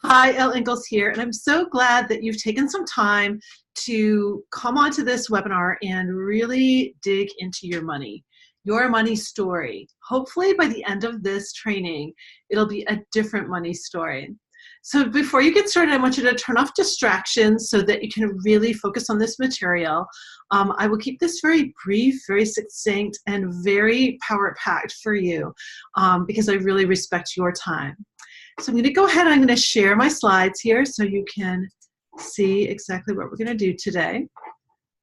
Hi, Elle Ingalls here, and I'm so glad that you've taken some time to come onto this webinar and really dig into your money story. Hopefully by the end of this training, it'll be a different money story. So before you get started, I want you to turn off distractions so that you can really focus on this material. I will keep this very brief, very succinct, and very power-packed for you because I really respect your time. So I'm going to go ahead, I'm going to share my slides here so you can see exactly what we're going to do today.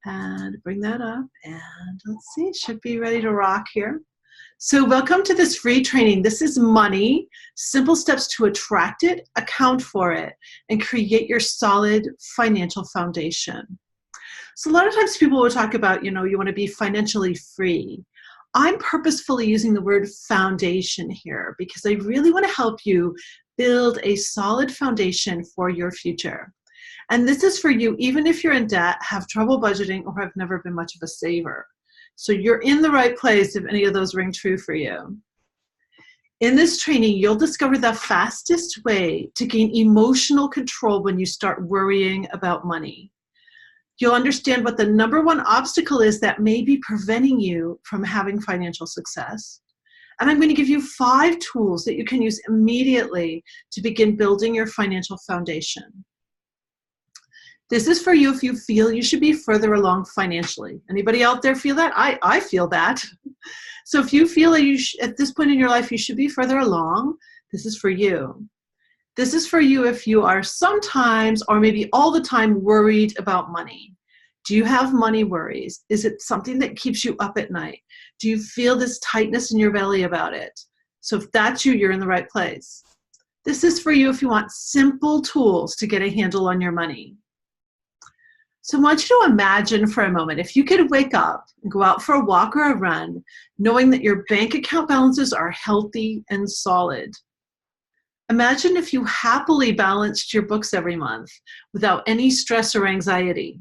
And bring that up, and let's see, it should be ready to rock here. So welcome to this free training. This is money, simple steps to attract it, account for it, and create your solid financial foundation. So a lot of times people will talk about, you want to be financially free. I'm purposefully using the word foundation here because I really want to help you build a solid foundation for your future. And this is for you even if you're in debt, have trouble budgeting, or have never been much of a saver. So you're in the right place if any of those ring true for you. In this training, you'll discover the fastest way to gain emotional control when you start worrying about money. You'll understand what the #1 obstacle is that may be preventing you from having financial success. And I'm going to give you 5 tools that you can use immediately to begin building your financial foundation. This is for you if you feel you should be further along financially. Anybody out there feel that? I feel that. So if you feel that at this point in your life you should be further along, this is for you. This is for you if you are sometimes or maybe all the time worried about money. Do you have money worries? Is it something that keeps you up at night? Do you feel this tightness in your belly about it? So if that's you, you're in the right place. This is for you if you want simple tools to get a handle on your money. So I want you to imagine for a moment, if you could wake up and go out for a walk or a run, knowing that your bank account balances are healthy and solid. Imagine if you happily balanced your books every month without any stress or anxiety.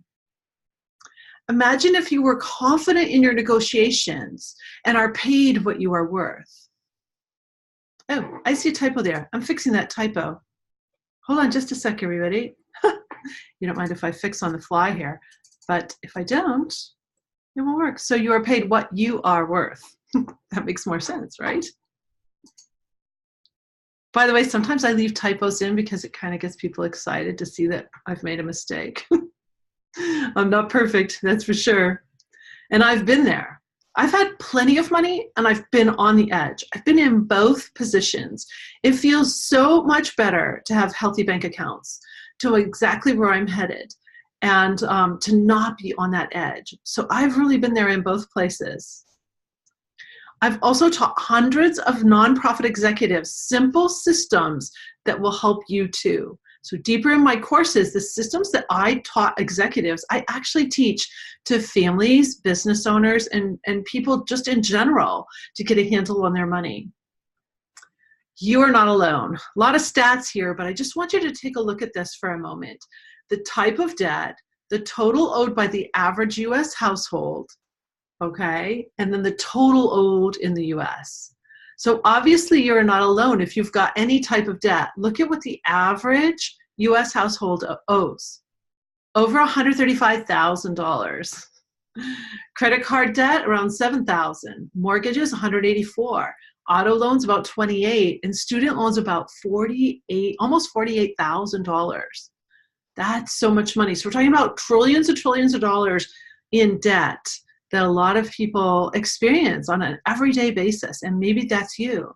Imagine if you were confident in your negotiations and are paid what you are worth. Oh, I see a typo there. I'm fixing that typo. Hold on just a sec, everybody. You don't mind if I fix on the fly here, but if I don't, it won't work. So you are paid what you are worth. That makes more sense, right? By the way, sometimes I leave typos in because it kind of gets people excited to see that I've made a mistake. I'm not perfect, that's for sure. And I've been there. I've had plenty of money and I've been on the edge. I've been in both positions. It feels so much better to have healthy bank accounts, to exactly where I'm headed, and to not be on that edge. So I've really been there in both places. I've also taught hundreds of nonprofit executives simple systems that will help you too. So deeper in my courses, the systems that I taught executives, I actually teach to families, business owners, and people just in general to get a handle on their money. You are not alone. A lot of stats here, but I just want you to take a look at this for a moment. The type of debt, the total owed by the average US household, okay, and then the total owed in the US. So obviously you're not alone if you've got any type of debt. Look at what the average US household owes. Over $135,000. Credit card debt around $7,000. Mortgages $184. Auto loans about $28, and student loans about $48, almost $48,000. That's so much money. So we're talking about trillions and trillions of dollars in debt that a lot of people experience on an everyday basis, and maybe that's you.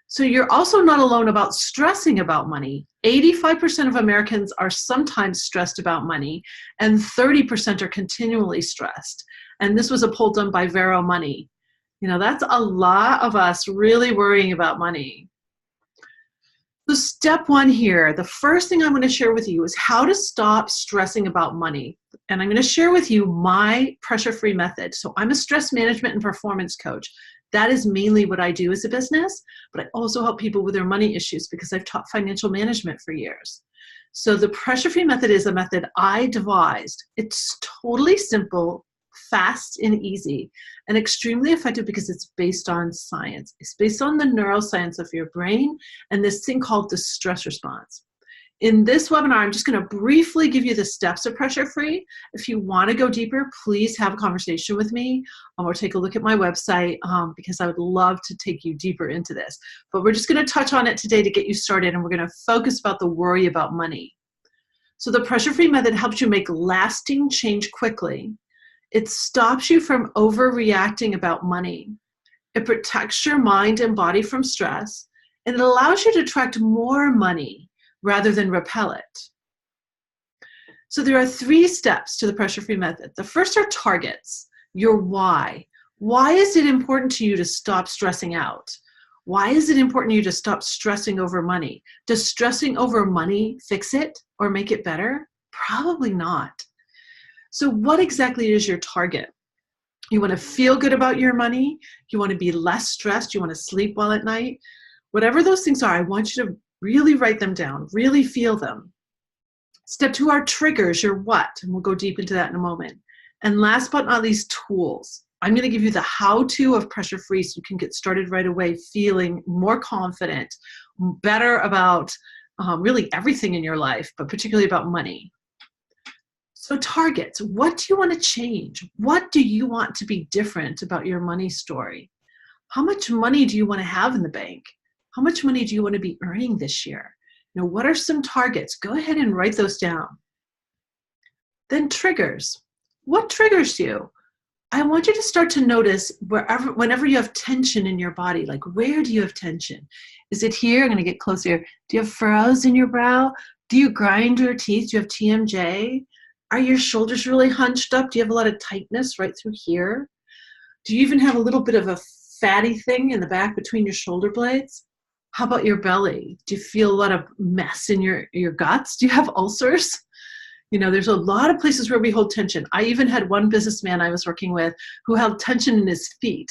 So you're also not alone about stressing about money. 85% of Americans are sometimes stressed about money, and 30% are continually stressed. And this was a poll done by Vero Money. That's a lot of us really worrying about money. So step 1 here, the first thing I'm going to share with you is how to stop stressing about money. And I'm going to share with you my pressure-free method. So I'm a stress management and performance coach. That is mainly what I do as a business, but I also help people with their money issues because I've taught financial management for years. So the pressure-free method is a method I devised. It's totally simple, fast and easy, and extremely effective because it's based on science. It's based on the neuroscience of your brain and this thing called the stress response. In this webinar, I'm just going to briefly give you the steps of Pressure Free. If you want to go deeper, please have a conversation with me or take a look at my website because I would love to take you deeper into this. But we're just going to touch on it today to get you started, and we're going to focus about the worry about money. So the Pressure Free method helps you make lasting change quickly. It stops you from overreacting about money. It protects your mind and body from stress, and it allows you to attract more money rather than repel it. So there are 3 steps to the Pressure Free method. The first are targets, your why. Why is it important to you to stop stressing out? Why is it important to you to stop stressing over money? Does stressing over money fix it or make it better? Probably not. So what exactly is your target? You want to feel good about your money? You want to be less stressed? You want to sleep well at night? Whatever those things are, I want you to really write them down, really feel them. Step 2 are triggers, your what, and we'll go deep into that in a moment. And last but not least, tools. I'm going to give you the how-to of Pressure Free so you can get started right away feeling more confident, better about really everything in your life, but particularly about money. So targets, what do you want to change? What do you want to be different about your money story? How much money do you want to have in the bank? How much money do you want to be earning this year? You know, what are some targets? Go ahead and write those down. Then triggers. What triggers you? I want you to start to notice whenever you have tension in your body, like where do you have tension? Is it here? I'm going to get closer. Do you have furrows in your brow? Do you grind your teeth? Do you have TMJ? Are your shoulders really hunched up? Do you have a lot of tightness right through here? Do you even have a little bit of a fatty thing in the back between your shoulder blades? How about your belly? Do you feel a lot of mess in your guts? Do you have ulcers? You know, there's a lot of places where we hold tension. I even had one businessman I was working with who held tension in his feet.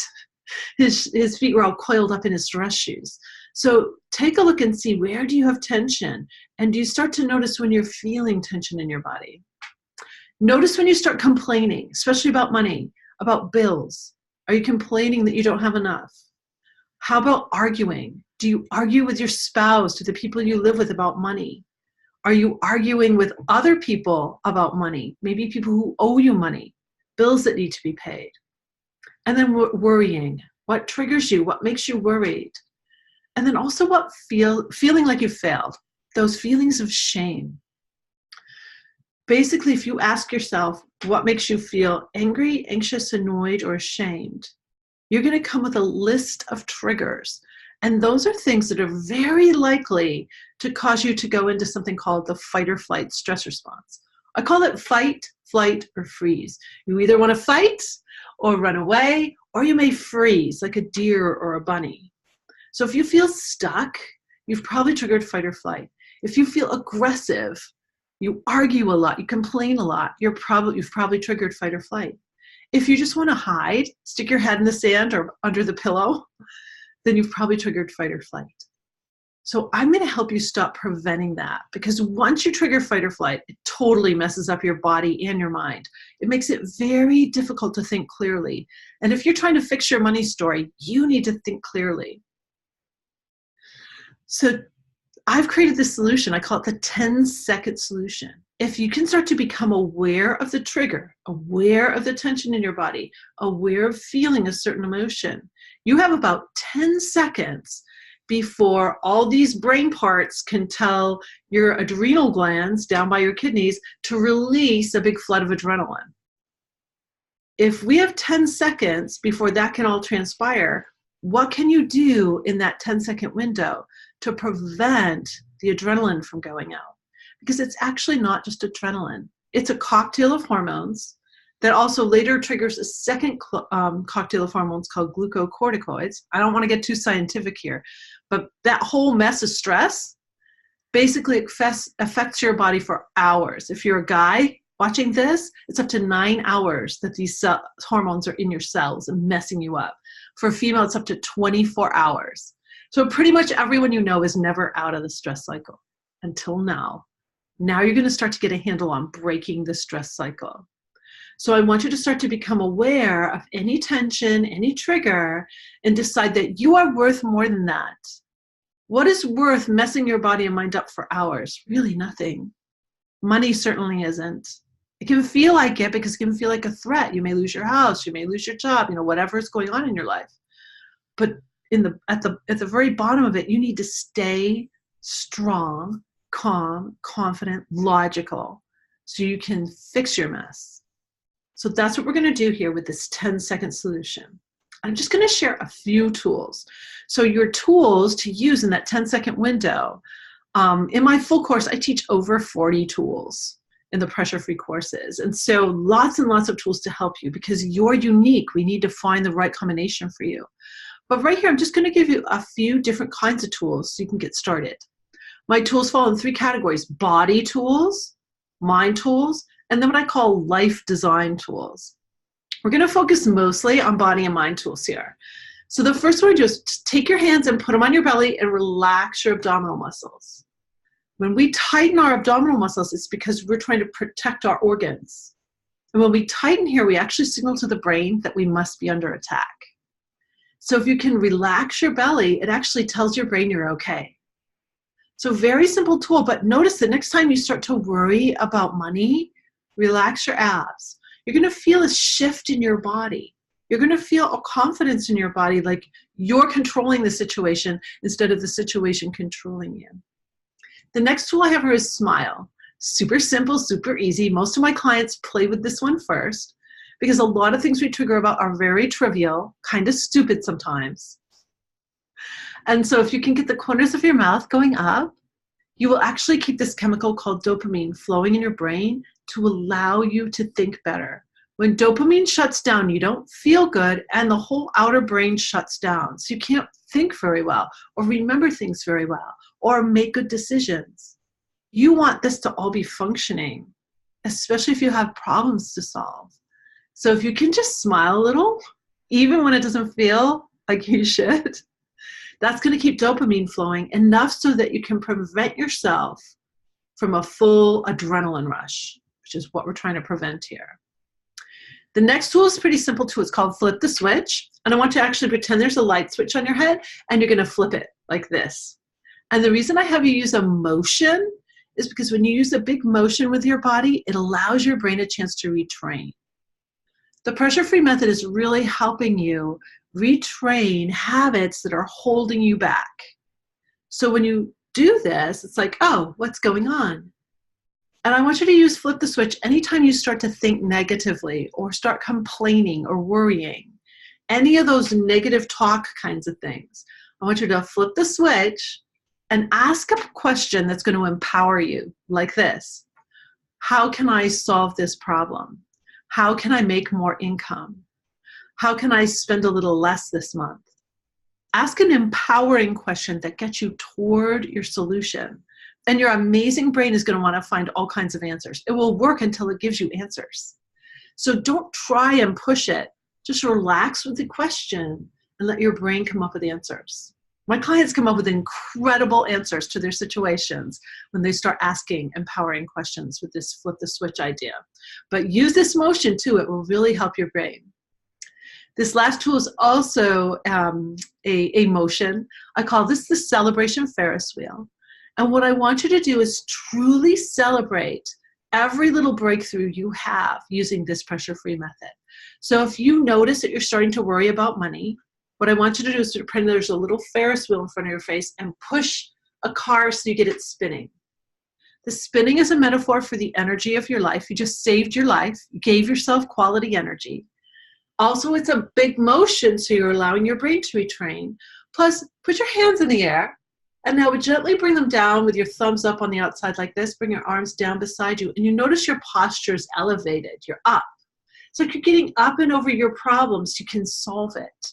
His feet were all coiled up in his dress shoes. So take a look and see, where do you have tension? And do you start to notice when you're feeling tension in your body? Notice when you start complaining, especially about money, about bills. Are you complaining that you don't have enough? How about arguing? Do you argue with your spouse, to the people you live with, about money? Are you arguing with other people about money? Maybe people who owe you money, bills that need to be paid. And then worrying. What triggers you? What makes you worried? And then also what feeling like you failed. Those feelings of shame. Basically, if you ask yourself what makes you feel angry, anxious, annoyed, or ashamed, you're going to come with a list of triggers. And those are things that are very likely to cause you to go into something called the fight or flight stress response. I call it fight, flight, or freeze. You either want to fight or run away, or you may freeze like a deer or a bunny. So if you feel stuck, you've probably triggered fight or flight. If you feel aggressive, you argue a lot, you complain a lot, you've probably triggered fight or flight. If you just want to hide, stick your head in the sand or under the pillow, then you've probably triggered fight or flight. So I'm going to help you stop preventing that, because once you trigger fight or flight, it totally messes up your body and your mind. It makes it very difficult to think clearly. And if you're trying to fix your money story, you need to think clearly. So I've created this solution. I call it the 10-second solution. If you can start to become aware of the trigger, aware of the tension in your body, aware of feeling a certain emotion, you have about 10 seconds before all these brain parts can tell your adrenal glands down by your kidneys to release a big flood of adrenaline. If we have 10 seconds before that can all transpire, what can you do in that 10-second window to prevent the adrenaline from going out? Because it's actually not just adrenaline. It's a cocktail of hormones that also later triggers a second cocktail of hormones called glucocorticoids. I don't want to get too scientific here, but that whole mess of stress basically affects your body for hours. If you're a guy watching this, it's up to 9 hours that these hormones are in your cells and messing you up. For a female, it's up to 24 hours. So pretty much everyone you know is never out of the stress cycle until now. Now you're going to start to get a handle on breaking the stress cycle. So I want you to start to become aware of any tension, any trigger, and decide that you are worth more than that. What is worth messing your body and mind up for hours? Really nothing. Money certainly isn't. It can feel like it because it can feel like a threat. You may lose your house, you may lose your job, whatever is going on in your life. But at the very bottom of it, you need to stay strong, calm, confident, logical, so you can fix your mess. So that's what we're going to do here with this 10-second solution. I'm just going to share a few tools. So your tools to use in that 10-second window, in my full course, I teach over 40 tools in the pressure-free courses. And so lots and lots of tools to help you because you're unique. We need to find the right combination for you. But right here, I'm just going to give you a few different kinds of tools so you can get started. My tools fall in 3 categories: body tools, mind tools, and then what I call life design tools. We're going to focus mostly on body and mind tools here. So the first one is just take your hands and put them on your belly and relax your abdominal muscles. When we tighten our abdominal muscles, it's because we're trying to protect our organs. And when we tighten here, we actually signal to the brain that we must be under attack. So if you can relax your belly, it actually tells your brain you're okay. So very simple tool, but notice the next time you start to worry about money, relax your abs. You're going to feel a shift in your body. You're going to feel a confidence in your body, like you're controlling the situation instead of the situation controlling you. The next tool I have here is Smile. Super simple, super easy. Most of my clients play with this one first because a lot of things we trigger about are very trivial, kind of stupid sometimes. And so if you can get the corners of your mouth going up, you will actually keep this chemical called dopamine flowing in your brain to allow you to think better. When dopamine shuts down, you don't feel good and the whole outer brain shuts down. So you can't think very well or remember things very well or make good decisions. You want this to all be functioning, especially if you have problems to solve. So if you can just smile a little, even when it doesn't feel like you should, that's going to keep dopamine flowing enough so that you can prevent yourself from a full adrenaline rush, which is what we're trying to prevent here. The next tool is pretty simple too. It's called Flip the Switch. And I want you to actually pretend there's a light switch on your head and you're going to flip it like this. And the reason I have you use a motion is because when you use a big motion with your body, it allows your brain a chance to retrain. The pressure-free method is really helping you retrain habits that are holding you back. So when you do this, it's like, oh, what's going on? And I want you to use Flip the Switch anytime you start to think negatively or start complaining or worrying. Any of those negative talk kinds of things. I want you to flip the switch and ask a question that's going to empower you, like this. How can I solve this problem? How can I make more income? How can I spend a little less this month? Ask an empowering question that gets you toward your solution. And your amazing brain is going to want to find all kinds of answers. It will work until it gives you answers. So don't try and push it. Just relax with the question and let your brain come up with answers. My clients come up with incredible answers to their situations when they start asking empowering questions with this flip the switch idea. But use this motion too. It will really help your brain. This last tool is also a motion. I call this the Celebration Ferris wheel. And what I want you to do is truly celebrate every little breakthrough you have using this pressure-free method. So if you notice that you're starting to worry about money, what I want you to do is to pretend there's a little Ferris wheel in front of your face and push a car so you get it spinning. The spinning is a metaphor for the energy of your life. You just saved your life. You gave yourself quality energy. Also, it's a big motion, so you're allowing your brain to retrain. Plus, put your hands in the air. And now gently bring them down with your thumbs up on the outside like this. Bring your arms down beside you. And you notice your posture is elevated. You're up. It's like you're getting up and over your problems. You can solve it.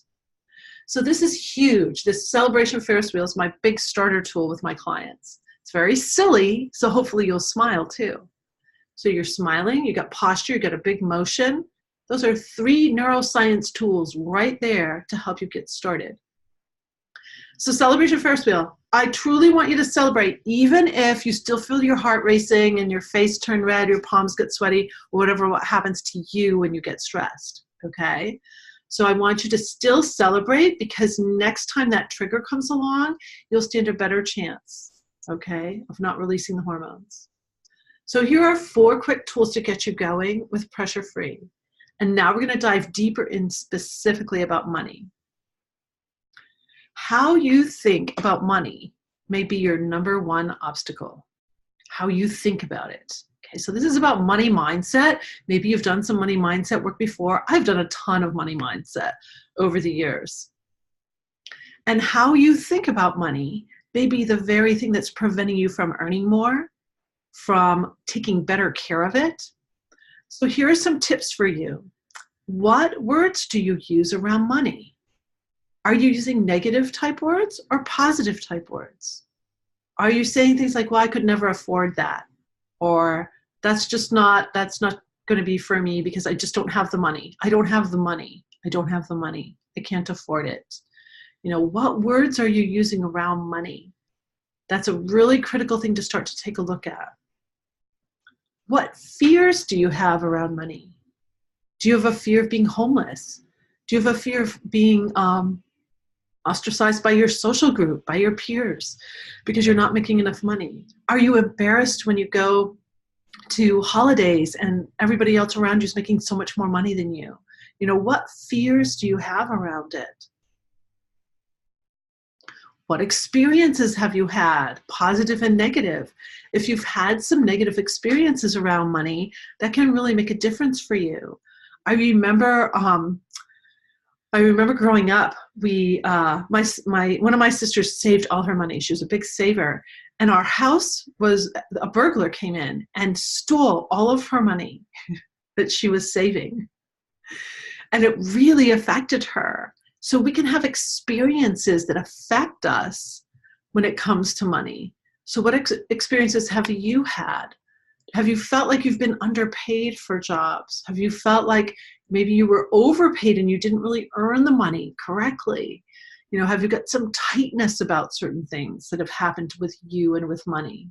So this is huge. This Celebration Ferris wheel is my big starter tool with my clients. It's very silly, so hopefully you'll smile too. So you're smiling. You got posture. You got a big motion. Those are 3 neuroscience tools right there to help you get started. So Celebration Ferris wheel. I truly want you to celebrate, even if you still feel your heart racing and your face turn red, your palms get sweaty, or whatever what happens to you when you get stressed, okay? So I want you to still celebrate, because next time that trigger comes along, you'll stand a better chance, okay, of not releasing the hormones. So here are 4 quick tools to get you going with Pressure Free. And now we're going to dive deeper in specifically about money. How you think about money may be your number 1 obstacle. How you think about it. Okay, so this is about money mindset. Maybe you've done some money mindset work before. I've done a ton of money mindset over the years. And how you think about money may be the very thing that's preventing you from earning more, from taking better care of it. So here are some tips for you. What words do you use around money? Are you using negative type words or positive type words? Are you saying things like, well, I could never afford that? Or that's not going to be for me because I just don't have the money. I don't have the money. I don't have the money. I can't afford it. You know, what words are you using around money? That's a really critical thing to start to take a look at. What fears do you have around money? Do you have a fear of being homeless? Do you have a fear of being ostracized by your social group, by your peers, because you're not making enough money? Are you embarrassed when you go to holidays and everybody else around you is making so much more money than you? You know, what fears do you have around it? What experiences have you had, positive and negative? If you've had some negative experiences around money, that can really make a difference for you. I remember growing up, one of my sisters saved all her money. She was a big saver. And our house a burglar came in and stole all of her money that she was saving. And it really affected her. So we can have experiences that affect us when it comes to money. So what experiences have you had? Have you felt like you've been underpaid for jobs? Have you felt like maybe you were overpaid and you didn't really earn the money correctly? You know, have you got some tightness about certain things that have happened with you and with money?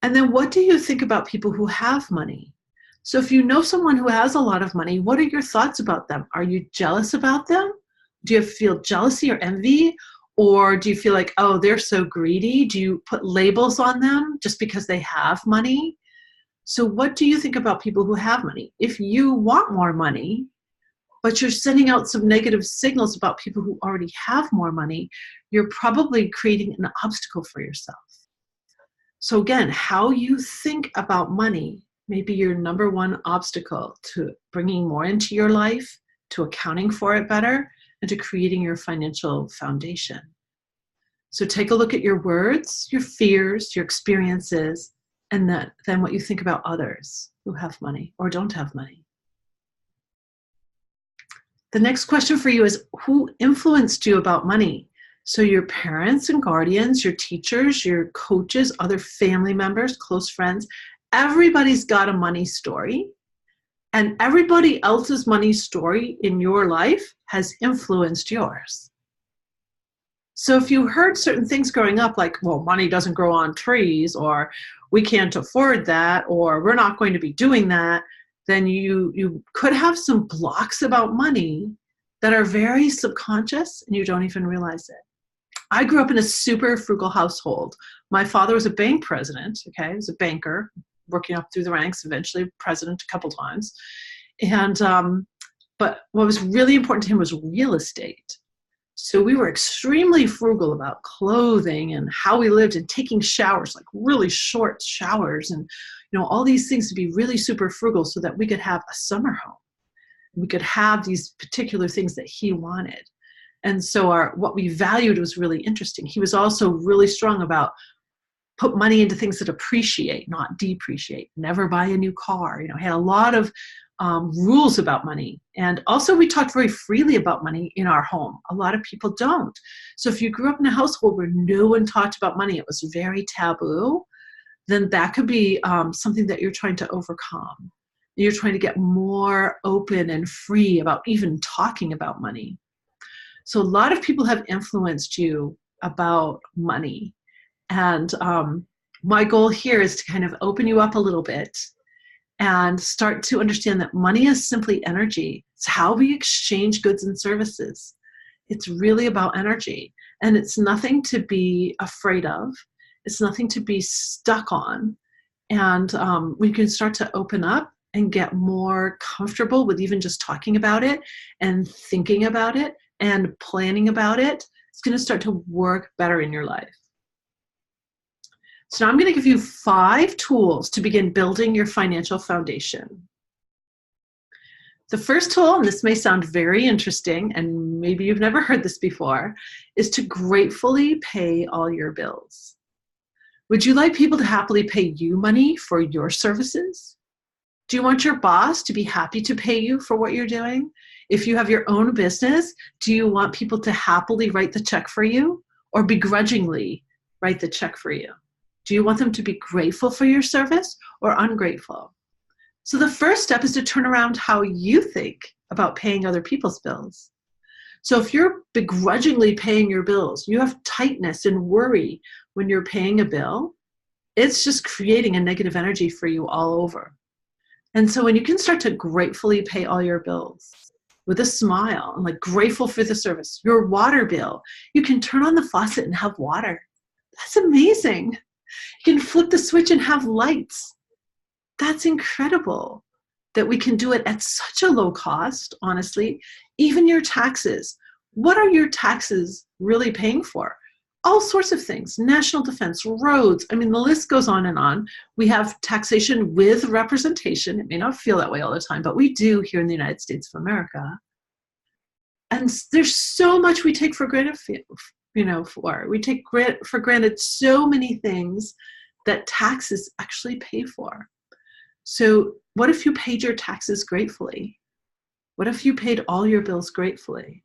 And then what do you think about people who have money? So if you know someone who has a lot of money, what are your thoughts about them? Are you jealous about them? Do you feel jealousy or envy? Or do you feel like, oh, they're so greedy? Do you put labels on them just because they have money? So what do you think about people who have money? If you want more money, but you're sending out some negative signals about people who already have more money, you're probably creating an obstacle for yourself. So again, how you think about money may be your number 1 obstacle to bringing more into your life, to accounting for it better, and to creating your financial foundation. So take a look at your words, your fears, your experiences, and then what you think about others who have money or don't have money. The next question for you is, who influenced you about money? So your parents and guardians, your teachers, your coaches, other family members, close friends, everybody's got a money story. And everybody else's money story in your life has influenced yours. So if you heard certain things growing up, like, well, money doesn't grow on trees, or we can't afford that, or we're not going to be doing that, then you could have some blocks about money that are very subconscious and you don't even realize it. I grew up in a super frugal household. My father was a bank president, okay? He was a banker, working up through the ranks, eventually president a couple times. And but what was really important to him was real estate. So we were extremely frugal about clothing and how we lived, and taking showers, like really short showers, and all these things, to be really super frugal so that we could have a summer home. We could have these particular things that he wanted. And so what we valued was really interesting. He was also really strong about put money into things that appreciate, not depreciate. Never buy a new car. He had a lot of rules about money. And also we talked very freely about money in our home. A lot of people don't. So if you grew up in a household where no one talked about money, it was very taboo, then that could be something that you're trying to overcome. You're trying to get more open and free about even talking about money. So a lot of people have influenced you about money. And my goal here is to kind of open you up a little bit and start to understand that money is simply energy. It's how we exchange goods and services. It's really about energy, and it's nothing to be afraid of. It's nothing to be stuck on. And we can start to open up and get more comfortable with even just talking about it and thinking about it and planning about it. It's going to start to work better in your life. So now I'm going to give you 5 tools to begin building your financial foundation. The first tool, and this may sound very interesting, and maybe you've never heard this before, is to gratefully pay all your bills. Would you like people to happily pay you money for your services? Do you want your boss to be happy to pay you for what you're doing? If you have your own business, do you want people to happily write the check for you or begrudgingly write the check for you? Do you want them to be grateful for your service or ungrateful? So the first step is to turn around how you think about paying other people's bills. So if you're begrudgingly paying your bills, you have tightness and worry when you're paying a bill, it's just creating a negative energy for you all over. And so when you can start to gratefully pay all your bills with a smile and like grateful for the service, your water bill, you can turn on the faucet and have water. That's amazing. You can flip the switch and have lights. That's incredible that we can do it at such a low cost, honestly. Even your taxes. What are your taxes really paying for? All sorts of things, national defense, roads. I mean, the list goes on and on. We have taxation with representation. It may not feel that way all the time, but we do here in the United States of America. And there's so much we take for granted, we take for granted so many things that taxes actually pay for. So what if you paid your taxes gratefully? What if you paid all your bills gratefully?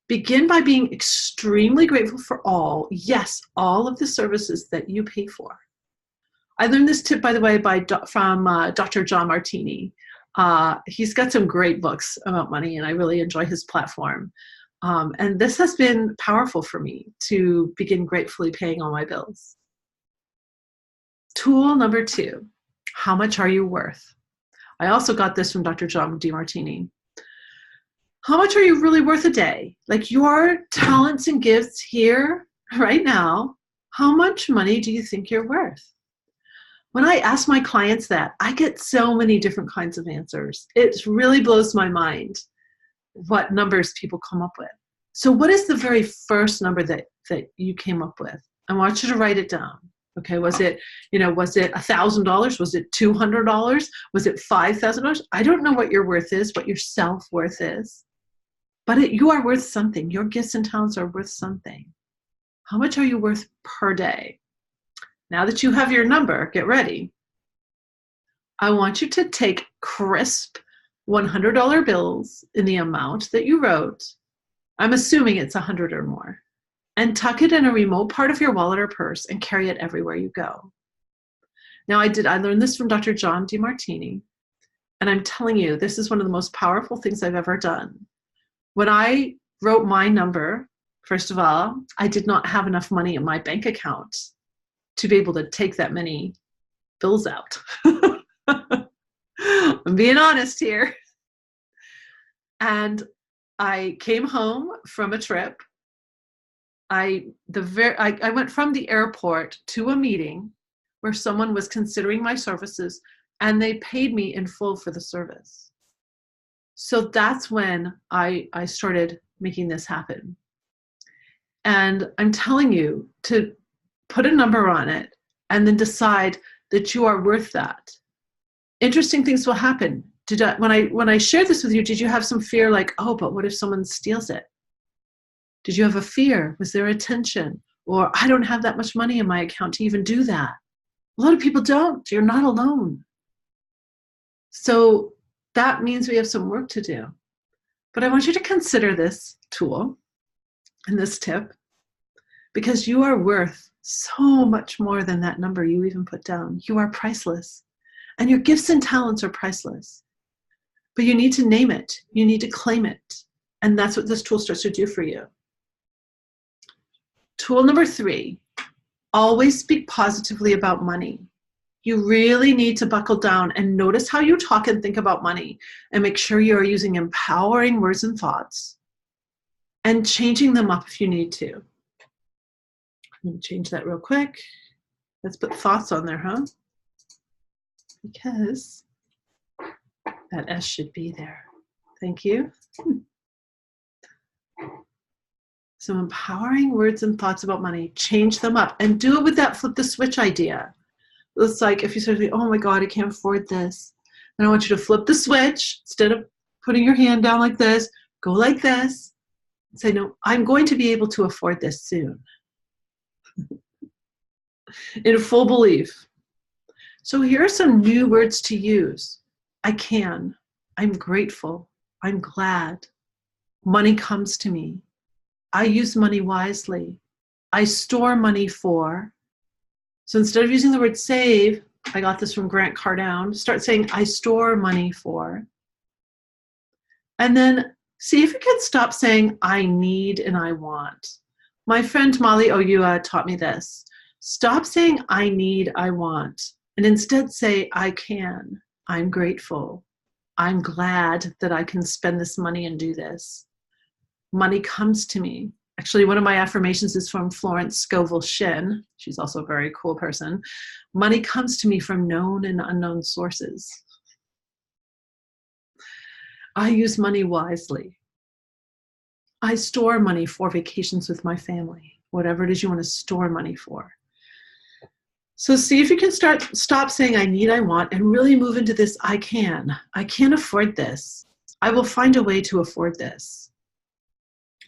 Begin by being extremely grateful for all of the services that you pay for. I learned this tip, by the way, from Dr. John Martini. He's got some great books about money, and I really enjoy his platform. And this has been powerful for me to begin gratefully paying all my bills. Tool number 2, how much are you worth? I also got this from Dr. John Demartini. How much are you really worth a day? Like your talents and gifts here, right now, how much money do you think you're worth? When I ask my clients that, I get so many different kinds of answers. It really blows my mind what numbers people come up with. So what is the very first number that you came up with? I want you to write it down. Okay, was it $1,000? Was it $200? Was it $5,000? I don't know what your worth is, what your self-worth is, but you are worth something. Your gifts and talents are worth something. How much are you worth per day? Now that you have your number, get ready. I want you to take crisp $100 bills in the amount that you wrote. I'm assuming it's 100 or more. And tuck it in a remote part of your wallet or purse and carry it everywhere you go. Now I learned this from Dr. John Demartini, and I'm telling you, this is one of the most powerful things I've ever done. When I wrote my number, first of all, I did not have enough money in my bank account to be able to take that many bills out. I'm being honest here. And I came home from a trip. I went from the airport to a meeting where someone was considering my services, and they paid me in full for the service. So that's when I started making this happen. And I'm telling you to put a number on it and then decide that you are worth that. Interesting things will happen. When I shared this with you, did you have some fear like, oh, but what if someone steals it? Did you have a fear? Was there a tension? Or I don't have that much money in my account to even do that. A lot of people don't. You're not alone. So that means we have some work to do. But I want you to consider this tool and this tip, because you are worth so much more than that number you even put down. You are priceless. And your gifts and talents are priceless. But you need to name it. You need to claim it. And that's what this tool starts to do for you. Tool number 3, always speak positively about money. You really need to buckle down and notice how you talk and think about money, and make sure you are using empowering words and thoughts and changing them up if you need to. Let me change that real quick. Let's put thoughts on there, huh? Because that S should be there. Thank you. So empowering words and thoughts about money, change them up, and do it with that flip the switch idea. It's like if you sort of, oh my God, I can't afford this. Then I want you to flip the switch. Instead of putting your hand down like this, go like this. And say, no, I'm going to be able to afford this soon. In full belief. So here are some new words to use. I can. I'm grateful. I'm glad. Money comes to me. I use money wisely. I store money for. So instead of using the word save, I got this from Grant Cardone, start saying I store money for. And then see if you can stop saying I need and I want. My friend Molly Oyua taught me this. Stop saying I need, I want, and instead say I can. I'm grateful. I'm glad that I can spend this money and do this. Money comes to me. Actually, one of my affirmations is from Florence Scovel Shinn. She's also a very cool person. Money comes to me from known and unknown sources. I use money wisely. I store money for vacations with my family, whatever it is you want to store money for. So see if you can stop saying I need, I want, and really move into this I can. I can afford this. I will find a way to afford this.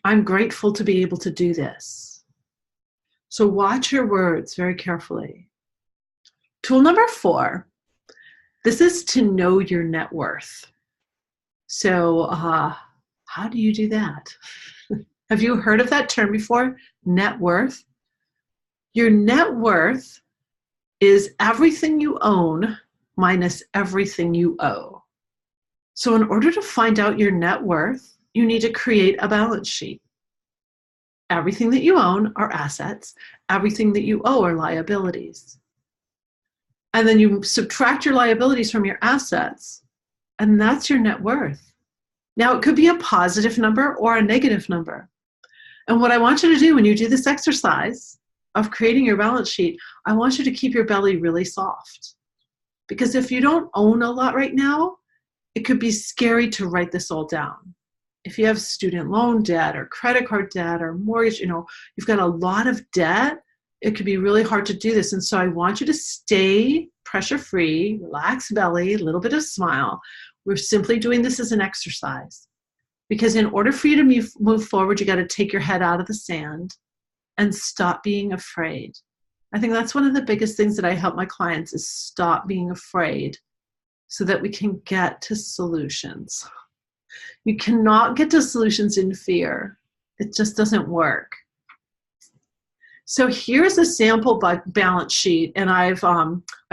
I'm grateful to be able to do this. So watch your words very carefully. Tool number 4, this is to know your net worth. So how do you do that? Have you heard of that term before? Net worth? Your net worth is everything you own minus everything you owe. So in order to find out your net worth, you need to create a balance sheet. Everything that you own are assets. Everything that you owe are liabilities. And then you subtract your liabilities from your assets, and that's your net worth. Now, it could be a positive number or a negative number. And what I want you to do when you do this exercise of creating your balance sheet, I want you to keep your belly really soft. Because if you don't own a lot right now, it could be scary to write this all down. If you have student loan debt or credit card debt or mortgage, you've got a lot of debt, it could be really hard to do this. And so I want you to stay pressure-free, relaxed belly, a little bit of smile. We're simply doing this as an exercise. Because in order for you to move forward, you got to take your head out of the sand and stop being afraid. I think that's one of the biggest things that I help my clients is stop being afraid so that we can get to solutions. You cannot get to solutions in fear. It just doesn't work. So here's a sample balance sheet, and I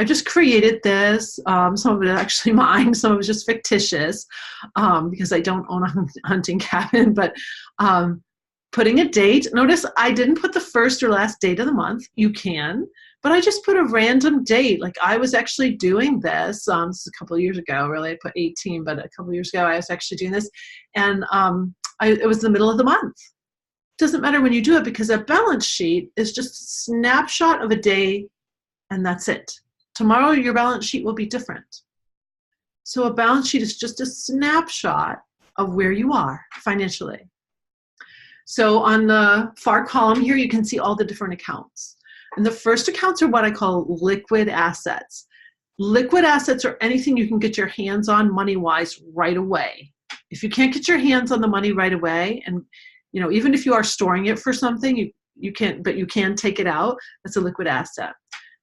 just created this. Some of it is actually mine, some of it is just fictitious because I don't own a hunting cabin, but putting a date. Notice I didn't put the first or last date of the month. You can, but I just put a random date. Like I was actually doing this. This is a couple of years ago, really. I put 18, but a couple of years ago I was actually doing this. And it was the middle of the month. It doesn't matter when you do it because a balance sheet is just a snapshot of a day and that's it. Tomorrow your balance sheet will be different. So a balance sheet is just a snapshot of where you are financially. So on the far column here, you can see all the different accounts. And the first accounts are what I call liquid assets. Liquid assets are anything you can get your hands on money-wise right away. If you can't get your hands on the money right away, and even if you are storing it for something, you can't, but you can take it out, that's a liquid asset.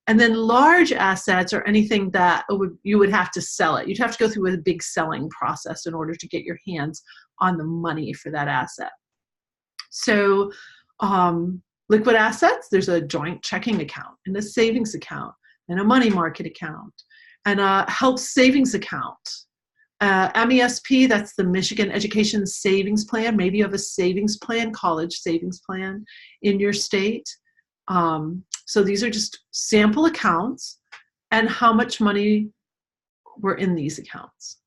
And then large assets are anything that you would have to sell it. You'd have to go through a big selling process in order to get your hands on the money for that asset. So liquid assets, there's a joint checking account and a savings account and a money market account and a health savings account. MESP, that's the Michigan Education Savings Plan. Maybe you have a savings plan, college savings plan in your state. So these are just sample accounts. and how much money were in these accounts.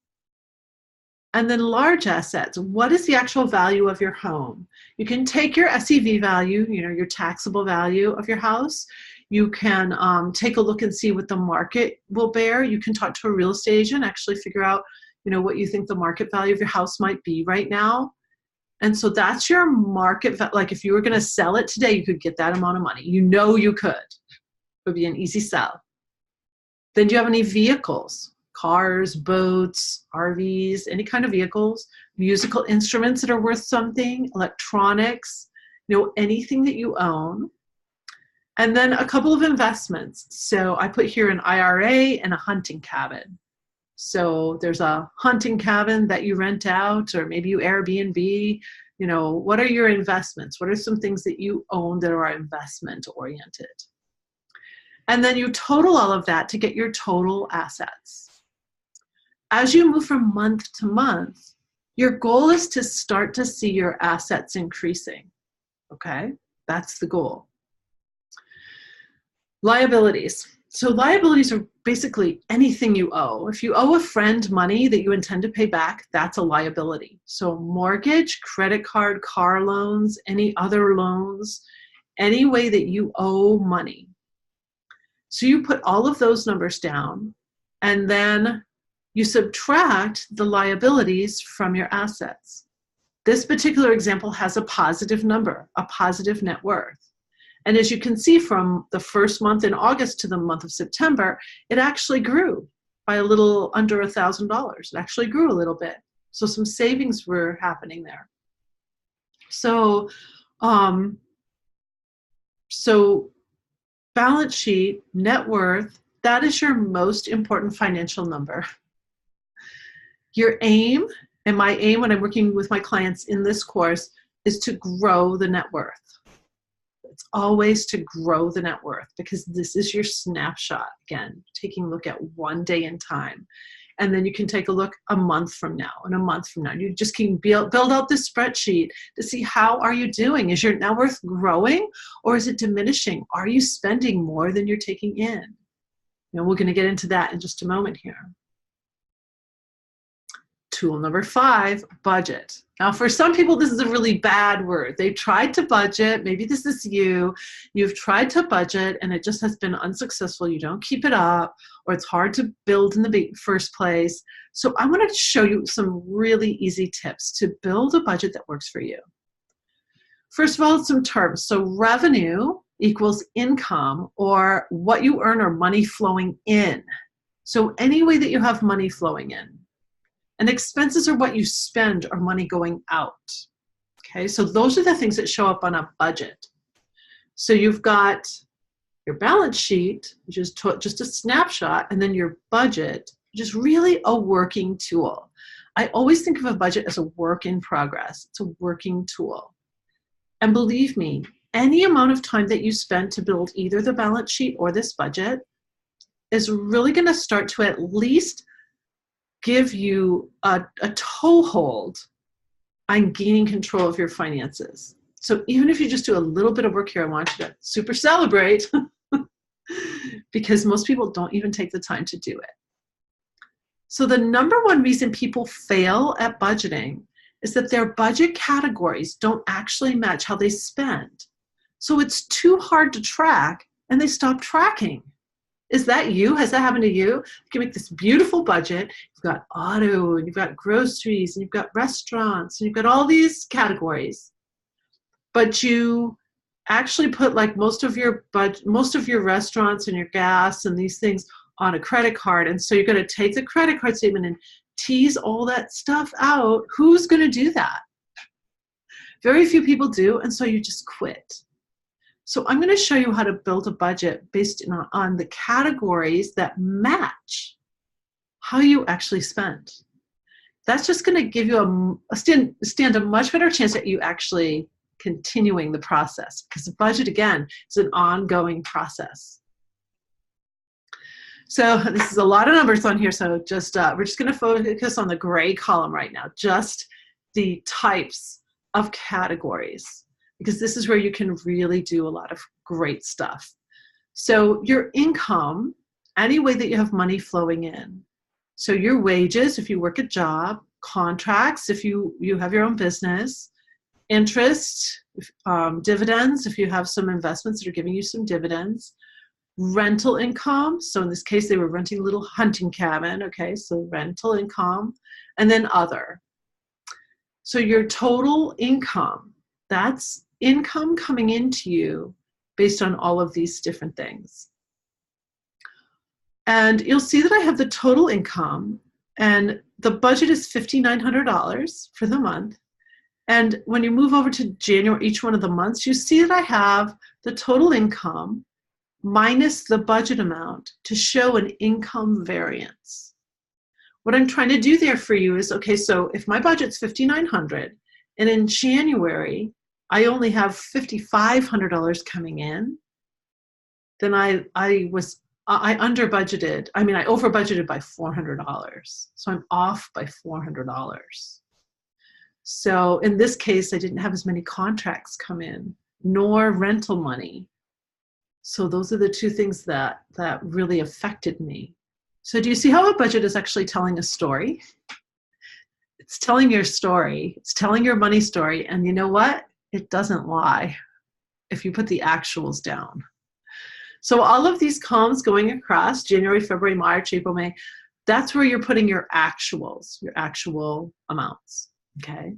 And then large assets, what is the actual value of your home? You can take your SEV value, your taxable value of your house. You can take a look and see what the market will bear. You can talk to a real estate agent, actually figure out, what you think the market value of your house might be right now. And so that's your market. Like if you were going to sell it today, you could get that amount of money. You could. It would be an easy sell. Then do you have any vehicles? Cars, boats, RVs, any kind of vehicles, musical instruments that are worth something, electronics, anything that you own. And then a couple of investments. So I put here an IRA and a hunting cabin. So there's a hunting cabin that you rent out, or maybe you Airbnb. What are your investments? What are some things that you own that are investment oriented? And then you total all of that to get your total assets. As you move from month to month, your goal is to start to see your assets increasing. Okay, that's the goal. Liabilities. So liabilities are basically anything you owe. If you owe a friend money that you intend to pay back, that's a liability. So mortgage, credit card, car loans, any other loans, any way that you owe money. So you put all of those numbers down, and then you subtract the liabilities from your assets. This particular example has a positive number, a positive net worth. And as you can see from the first month in August to the month of September, it actually grew by a little under $1,000. It actually grew a little bit. So some savings were happening there. So balance sheet, net worth, that is your most important financial number. Your aim, and my aim when I'm working with my clients in this course, is to grow the net worth. It's always to grow the net worth, because this is your snapshot. Again, taking a look at one day in time. And then you can take a look a month from now and a month from now. You just can build out this spreadsheet to see how are you doing. Is your net worth growing or is it diminishing? Are you spending more than you're taking in? We're going to get into that in just a moment here. Tool number 5, budget. Now, for some people, this is a really bad word. They've tried to budget. Maybe this is you. You've tried to budget and it just has been unsuccessful. You don't keep it up, or it's hard to build in the first place. So I wanted to show you some really easy tips to build a budget that works for you. First of all, some terms. So revenue equals income, or what you earn, or money flowing in. So any way that you have money flowing in. And expenses are what you spend, or money going out. Okay, so those are the things that show up on a budget. So you've got your balance sheet, which is just a snapshot, and then your budget, which is really a working tool. I always think of a budget as a work in progress. It's a working tool. And believe me, any amount of time that you spend to build either the balance sheet or this budget is really going to start to at least give you a toehold on gaining control of your finances. So even if you just do a little bit of work here, I want you to super celebrate because most people don't even take the time to do it. So the number one reason people fail at budgeting is that their budget categories don't actually match how they spend. So it's too hard to track and they stop tracking. Is that you? Has that happened to you? You can make this beautiful budget. You've got auto, and you've got groceries, and you've got restaurants, and you've got all these categories. But you actually put like most of your restaurants and your gas and these things on a credit card. And so you're going to take the credit card statement and tease all that stuff out. Who's going to do that? Very few people do, and so you just quit. So I'm going to show you how to build a budget based on the categories that match how you actually spend. That's just going to give you stand a much better chance at you actually continuing the process, because the budget, again, is an ongoing process. So this is a lot of numbers on here, so just we're just going to focus on the gray column right now, just the types of categories, because this is where you can really do a lot of great stuff. So your income any way that you have money flowing in. So your wages, if you work a job, contracts, if you have your own business, interest, dividends, if you have some investments that are giving you some dividends, rental income. So in this case, they were renting a little hunting cabin. Okay, so rental income, and then other. So your total income, that's income coming into you based on all of these different things. And you'll see that I have the total income, and the budget is $5,900 for the month. And when you move over to January, each one of the months, you see that I have the total income minus the budget amount to show an income variance. What I'm trying to do there for you is, okay, so if my budget's $5,900 and in January I only have $5,500 coming in, then I under budgeted. I mean, I over budgeted by $400. So I'm off by $400. So in this case, I didn't have as many contracts come in, nor rental money. So those are the two things that really affected me. So do you see how a budget is actually telling a story? It's telling your story. It's telling your money story. And you know what? It doesn't lie if you put the actuals down. So all of these columns going across January, February, March, April, May, that's where you're putting your actuals, your actual amounts, okay?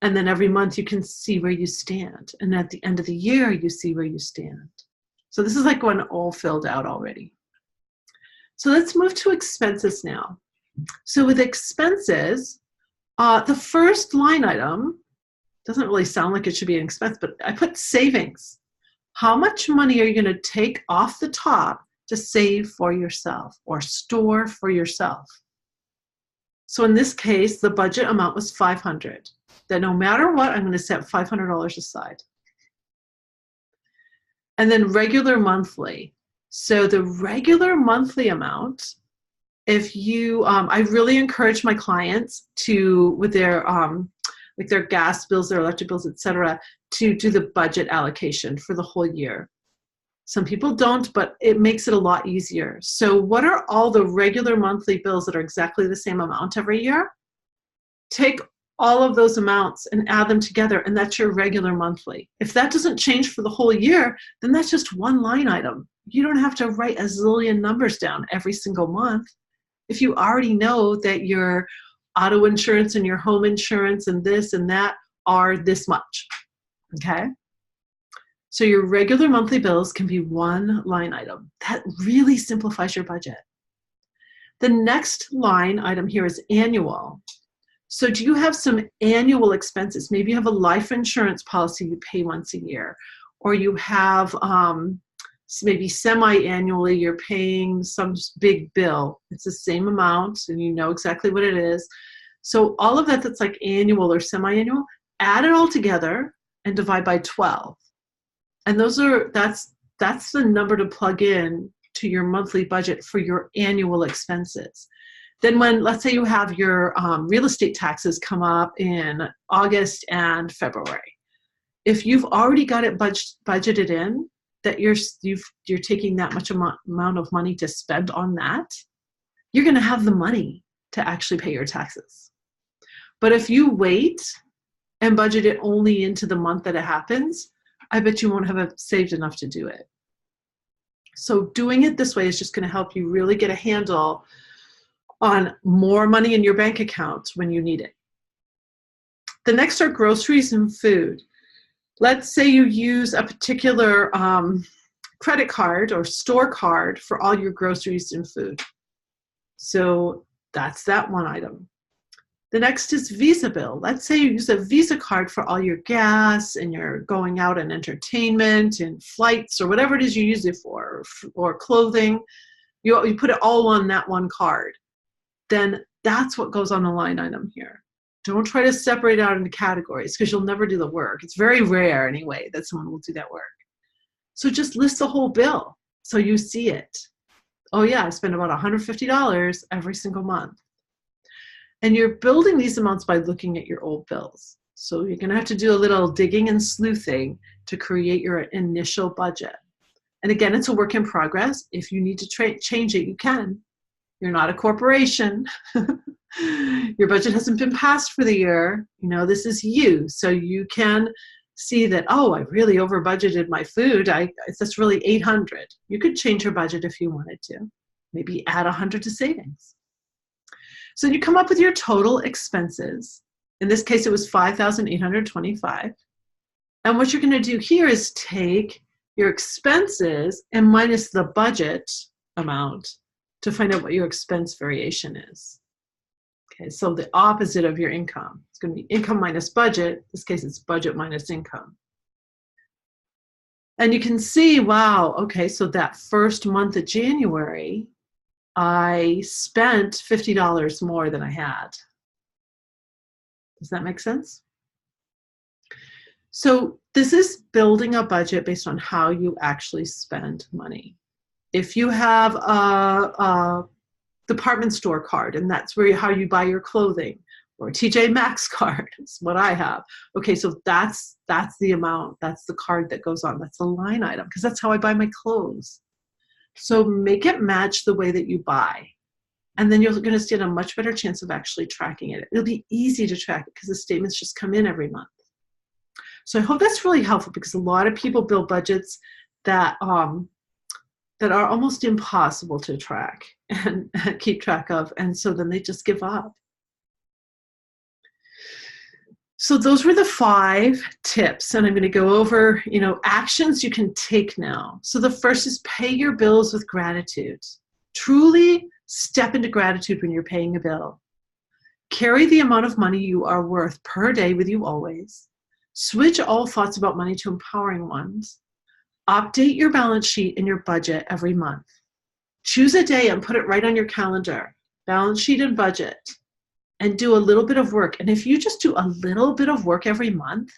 And then every month you can see where you stand. And at the end of the year, you see where you stand. So this is like one all filled out already. So let's move to expenses now. So with expenses, the first line item doesn't really sound like it should be an expense, but I put savings. How much money are you going to take off the top to save for yourself or store for yourself? So in this case, the budget amount was $500. That no matter what, I'm going to set $500 aside. And then regular monthly. So the regular monthly amount, if you, I really encourage my clients to, with their, like their gas bills, their electric bills, etc., to do the budget allocation for the whole year. Some people don't, but it makes it a lot easier. So what are all the regular monthly bills that are exactly the same amount every year? Take all of those amounts and add them together, and that's your regular monthly. If that doesn't change for the whole year, then that's just one line item. You don't have to write a zillion numbers down every single month. If you already know that your auto insurance and your home insurance and this and that are this much, okay? So your regular monthly bills can be one line item. That really simplifies your budget. The next line item here is annual. So do you have some annual expenses? Maybe you have a life insurance policy you pay once a year, or you have maybe semi-annually you're paying some big bill. It's the same amount and you know exactly what it is. So all of that that's like annual or semi-annual, add it all together and divide by 12. And that's the number to plug in to your monthly budget for your annual expenses. Then when, let's say you have your real estate taxes come up in August and February. If you've already got it budgeted in, that you're taking that much amount of money to spend on that, you're going to have the money to actually pay your taxes. But if you wait and budget it only into the month that it happens, I bet you won't have saved enough to do it. So doing it this way is just going to help you really get a handle on more money in your bank account when you need it. The next are groceries and food. Let's say you use a particular credit card or store card for all your groceries and food. So that's that one item. The next is Visa bill. Let's say you use a Visa card for all your gas and you're going out and entertainment and flights or whatever it is you use it for, or clothing. You put it all on that one card. Then that's what goes on the line item here. Don't try to separate out into categories because you'll never do the work. It's very rare anyway that someone will do that work. So just list the whole bill so you see it. Oh yeah, I spend about $150 every single month. And you're building these amounts by looking at your old bills. So you're going to have to do a little digging and sleuthing to create your initial budget. And again, it's a work in progress. If you need to change it, you can. You're not a corporation. Your budget hasn't been passed for the year. This is you. So you can see that, oh, I really over budgeted my food. That's really $800. You could change your budget if you wanted to. Maybe add $100 to savings. So you come up with your total expenses. In this case, it was $5,825. And what you're going to do here is take your expenses and minus the budget amount to find out what your expense variation is. Okay, so the opposite of your income. It's going to be income minus budget. In this case, it's budget minus income. And you can see, wow, okay, so that first month of January, I spent $50 more than I had. Does that make sense? So this is building a budget based on how you actually spend money. If you have a department store card, and that's how you buy your clothing, or a TJ Maxx card, is what I have. Okay, so that's the amount, that's the card that goes on, that's the line item, because that's how I buy my clothes. So make it match the way that you buy. And then you're going to stand a much better chance of actually tracking it. It'll be easy to track it because the statements just come in every month. So I hope that's really helpful, because a lot of people build budgets that are almost impossible to track and keep track of, and so then they just give up. So those were the 5 tips, and I'm going to go over, actions you can take now. So the first is pay your bills with gratitude. Truly step into gratitude when you're paying a bill. Carry the amount of money you are worth per day with you always. Switch all thoughts about money to empowering ones. Update your balance sheet and your budget every month. Choose a day and put it right on your calendar. Balance sheet and budget. And do a little bit of work. And if you just do a little bit of work every month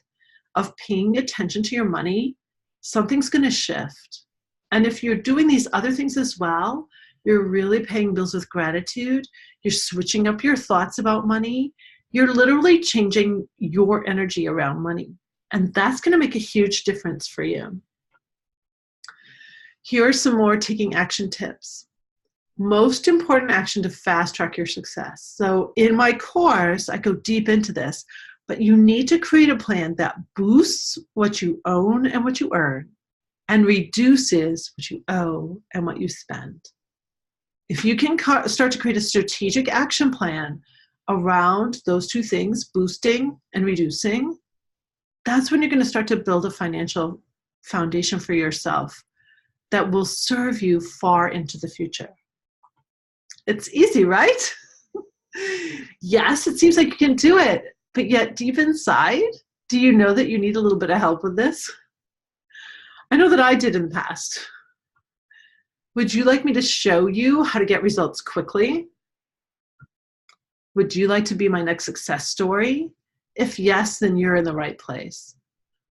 of paying attention to your money, something's going to shift. And if you're doing these other things as well, you're really paying bills with gratitude. You're switching up your thoughts about money. You're literally changing your energy around money. And that's going to make a huge difference for you. Here are some more taking action tips. Most important action to fast track your success. So in my course, I go deep into this, but you need to create a plan that boosts what you own and what you earn and reduces what you owe and what you spend. If you can start to create a strategic action plan around those two things, boosting and reducing, that's when you're going to start to build a financial foundation for yourself that will serve you far into the future. It's easy, right? Yes, it seems like you can do it, but yet deep inside, do you know that you need a little bit of help with this? I know that I did in the past. Would you like me to show you how to get results quickly? Would you like to be my next success story? If yes, then you're in the right place.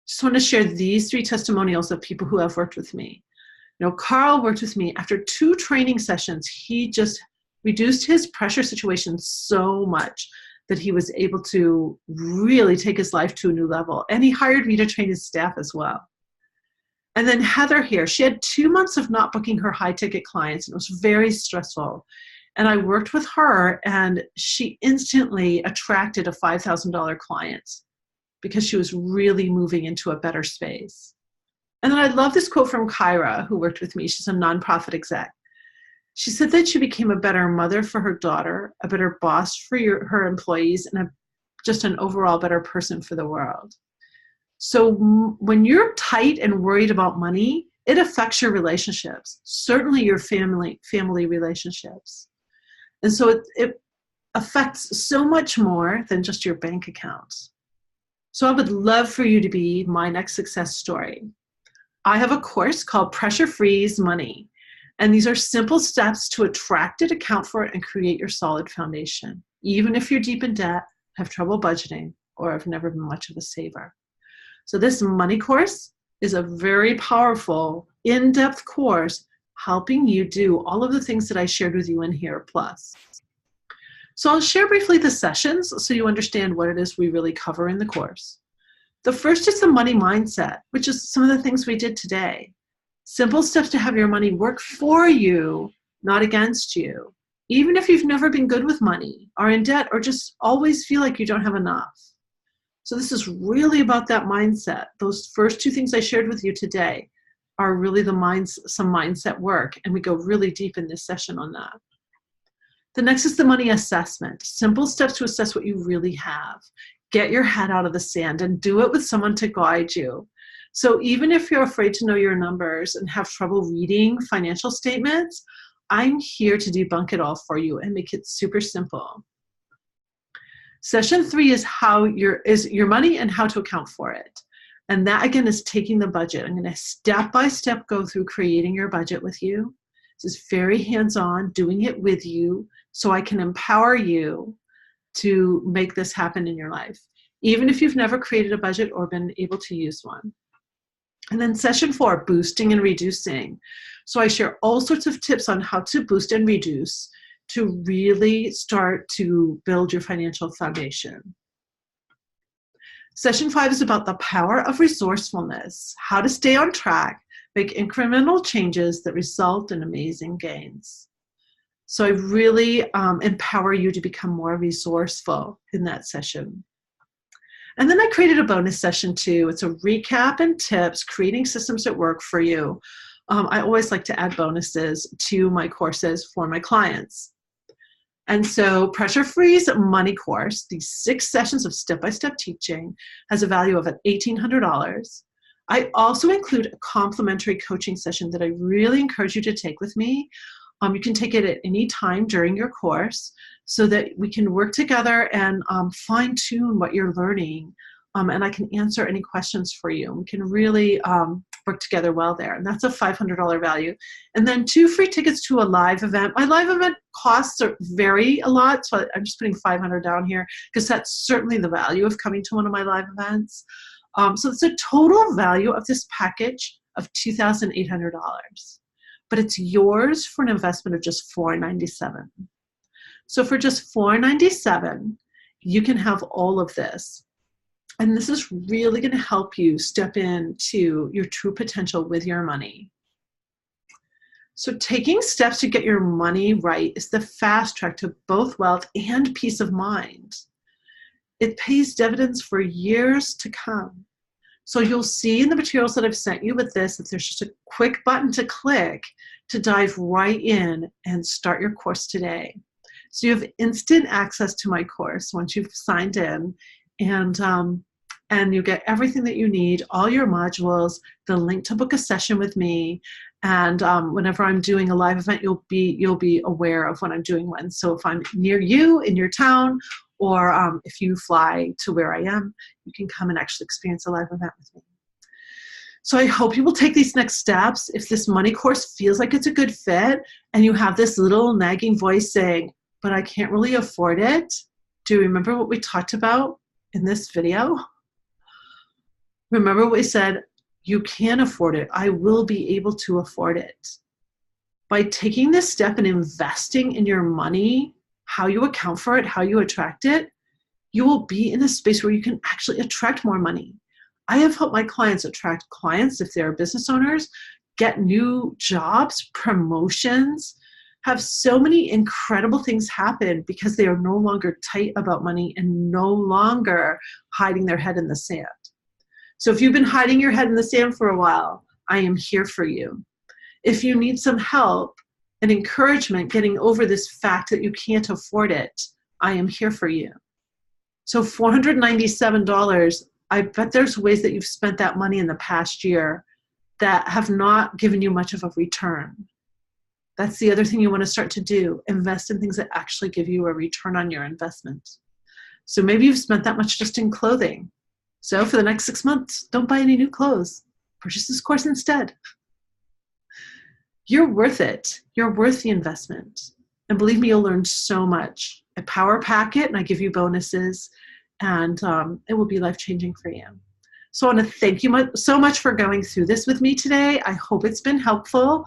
Just want to share these 3 testimonials of people who have worked with me. Carl worked with me. After 2 training sessions, he just reduced his pressure situation so much that he was able to really take his life to a new level. And he hired me to train his staff as well. And then Heather here, she had 2 months of not booking her high-ticket clients, and it was very stressful. And I worked with her, and she instantly attracted a $5,000 client because she was really moving into a better space. And then I love this quote from Kyra, who worked with me. She's a nonprofit exec. She said that she became a better mother for her daughter, a better boss for her employees, and just an overall better person for the world. So when you're tight and worried about money, it affects your relationships, certainly your family relationships. And so it affects so much more than just your bank account. So I would love for you to be my next success story. I have a course called Pressure Freeze Money. And these are simple steps to attract it, account for it, and create your solid foundation, even if you're deep in debt, have trouble budgeting, or have never been much of a saver. So this money course is a very powerful, in-depth course helping you do all of the things that I shared with you in here plus. So I'll share briefly the sessions so you understand what it is we really cover in the course. The first is the money mindset, which is some of the things we did today. Simple steps to have your money work for you, not against you. Even if you've never been good with money, are in debt, or just always feel like you don't have enough. So this is really about that mindset. Those first two things I shared with you today are really some mindset work, and we go really deep in this session on that. The next is the money assessment. Simple steps to assess what you really have. Get your head out of the sand and do it with someone to guide you. So even if you're afraid to know your numbers and have trouble reading financial statements, I'm here to debunk it all for you and make it super simple. Session 3 is your money and how to account for it. And that, again, is taking the budget. I'm going to step-by-step go through creating your budget with you. This is very hands-on, doing it with you, so I can empower you to make this happen in your life, even if you've never created a budget or been able to use one. And then session 4, boosting and reducing. So I share all sorts of tips on how to boost and reduce to really start to build your financial foundation. Session 5 is about the power of resourcefulness, how to stay on track, make incremental changes that result in amazing gains. So I really empower you to become more resourceful in that session. And then I created a bonus session too. It's a recap and tips, creating systems that work for you. I always like to add bonuses to my courses for my clients. And so Pressure Free's money course, these 6 sessions of step-by-step teaching, has a value of $1,800. I also include a complimentary coaching session that I really encourage you to take with me. You can take it at any time during your course so that we can work together and fine-tune what you're learning, and I can answer any questions for you. We can really work together well there, and that's a $500 value. And then 2 free tickets to a live event. My live event costs vary a lot, so I'm just putting $500 down here because that's certainly the value of coming to one of my live events. So it's a total value of this package of $2,800. But it's yours for an investment of just $497. So for just $497, you can have all of this. And this is really going to help you step into your true potential with your money. So taking steps to get your money right is the fast track to both wealth and peace of mind. It pays dividends for years to come. So you'll see in the materials that I've sent you with this that there's just a quick button to click to dive right in and start your course today. So you have instant access to my course once you've signed in, and you get everything that you need, all your modules, the link to book a session with me, and whenever I'm doing a live event, you'll be aware of when I'm doing one. So if I'm near you in your town, or if you fly to where I am, you can come and actually experience a live event with me. So I hope you will take these next steps. If this money course feels like it's a good fit and you have this little nagging voice saying, but I can't really afford it, do you remember what we talked about in this video? Remember what we said, you can afford it. I will be able to afford it. By taking this step and investing in your money, how you account for it, how you attract it, you will be in a space where you can actually attract more money. I have helped my clients attract clients if they're business owners, get new jobs, promotions, have so many incredible things happen because they are no longer tight about money and no longer hiding their head in the sand. So if you've been hiding your head in the sand for a while, I am here for you. If you need some help and encouragement getting over this fact that you can't afford it, I am here for you. So $497, I bet there's ways that you've spent that money in the past year that have not given you much of a return. That's the other thing you want to start to do. Invest in things that actually give you a return on your investment. So maybe you've spent that much just in clothing. So for the next 6 months, don't buy any new clothes. Purchase this course instead. You're worth it. You're worth the investment. And believe me, you'll learn so much. I power pack it and I give you bonuses, and it will be life-changing for you. So I want to thank you so much for going through this with me today. I hope it's been helpful.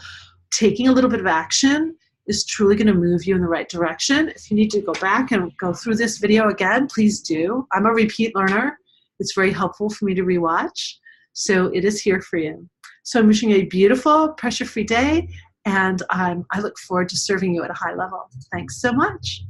Taking a little bit of action is truly going to move you in the right direction. If you need to go back and go through this video again, please do. I'm a repeat learner. It's very helpful for me to rewatch. So it is here for you. So I'm wishing you a beautiful, pressure-free day, and I look forward to serving you at a high level. Thanks so much.